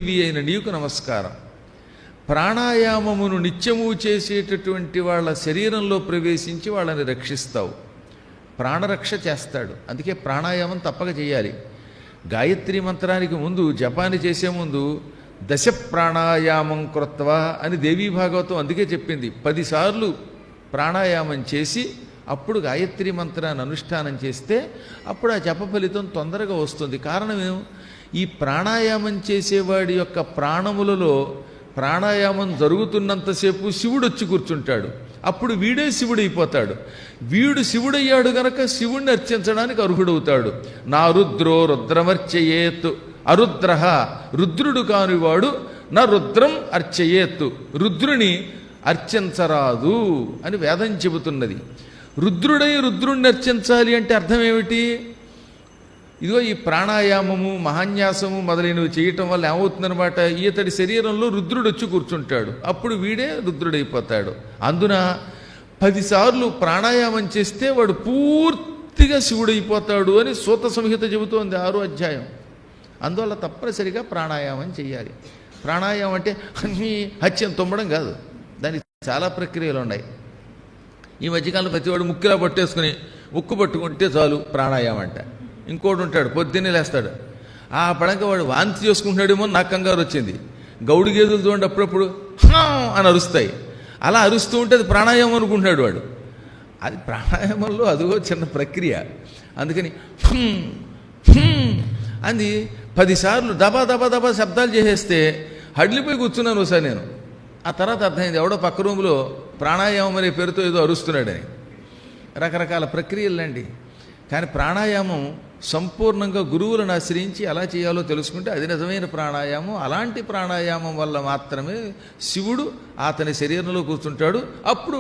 అయిన నీకు నమస్కారం. ప్రాణాయామమును నిత్యము చేసేటటువంటి వాళ్ళ శరీరంలో ప్రవేశించి వాళ్ళని రక్షిస్తావు, ప్రాణరక్ష చేస్తాడు. అందుకే ప్రాణాయామం తప్పక చేయాలి. గాయత్రి మంత్రానికి ముందు, జపాన్ని చేసే ముందు దశ ప్రాణాయామం కృత్వా అని దేవీ భాగవతం అందుకే చెప్పింది. 10 సార్లు ప్రాణాయామం చేసి అప్పుడు గాయత్రి మంత్రాన్ని అనుష్ఠానం చేస్తే అప్పుడు ఆ జప ఫలితం తొందరగా వస్తుంది. కారణం ఈ ప్రాణాయామం చేసేవాడి యొక్క ప్రాణములలో ప్రాణాయామం జరుగుతున్నంతసేపు శివుడు వచ్చి కూర్చుంటాడు. అప్పుడు వీడే శివుడైపోతాడు. వీడు శివుడయ్యాడు గనక శివుణ్ణి అర్చించడానికి అర్హుడవుతాడు. నా రుద్రో రుద్రమర్చయేత్, అరుద్ర రుద్రుడు కానివాడు నా రుద్రం అర్చయేత్, రుద్రుని అర్చించరాదు అని వేదం చెబుతున్నది. రుద్రుడై రుద్రుణ్ణి అర్చించాలి అంటే అర్థం ఏమిటి? ఇదిగో ఈ ప్రాణాయామము మహాన్యాసము మొదలైనవి చేయటం వల్ల ఏమవుతుందనమాట, ఈతడి శరీరంలో రుద్రుడు వచ్చి కూర్చుంటాడు. అప్పుడు వీడే రుద్రుడైపోతాడు. అందున 10 సార్లు ప్రాణాయామం చేస్తే వాడు పూర్తిగా శివుడైపోతాడు అని సూత సంహిత చెబుతోంది 6వ అధ్యాయం. అందువల్ల తప్పనిసరిగా ప్రాణాయామం చేయాలి. ప్రాణాయామం అంటే అన్నీ హత్యం తుమ్మడం కాదు, దానికి చాలా ప్రక్రియలు ఉన్నాయి. ఈ మధ్యకాలంలో ప్రతివాడు ముక్కులా పట్టేసుకుని ముక్కు పట్టుకుంటే చాలు ప్రాణాయామం అంట. ఇంకోటి ఉంటాడు పొద్దున్నే లేస్తాడు, ఆ పడంగా వాడు వాంతి చేసుకుంటున్నాడేమో నాకు కంగారు వచ్చింది. గౌడు గేదెలు చూడండి అప్పుడప్పుడు అని అరుస్తాయి. అలా అరుస్తూ ఉంటే అది ప్రాణాయామం అనుకుంటున్నాడు వాడు. అది ప్రాణాయామంలో అదిగో చిన్న ప్రక్రియ. అందుకని అది 10 సార్లు దబా దబా దబా శబ్దాలు చేసేస్తే హడ్లిపోయి కూర్చున్నాను ఒకసారి నేను. ఆ తర్వాత అర్థమైంది ఎవడో పక్క రూములో ప్రాణాయామం అనే పేరుతో ఏదో అరుస్తున్నాడని. రకరకాల ప్రక్రియలండి. కానీ ప్రాణాయామం సంపూర్ణంగా గురువులను ఆశ్రయించి ఎలా చేయాలో తెలుసుకుంటే అది నిజమైన ప్రాణాయామం. అలాంటి ప్రాణాయామం వల్ల మాత్రమే శివుడు అతని శరీరంలో కూర్చుంటాడు. అప్పుడు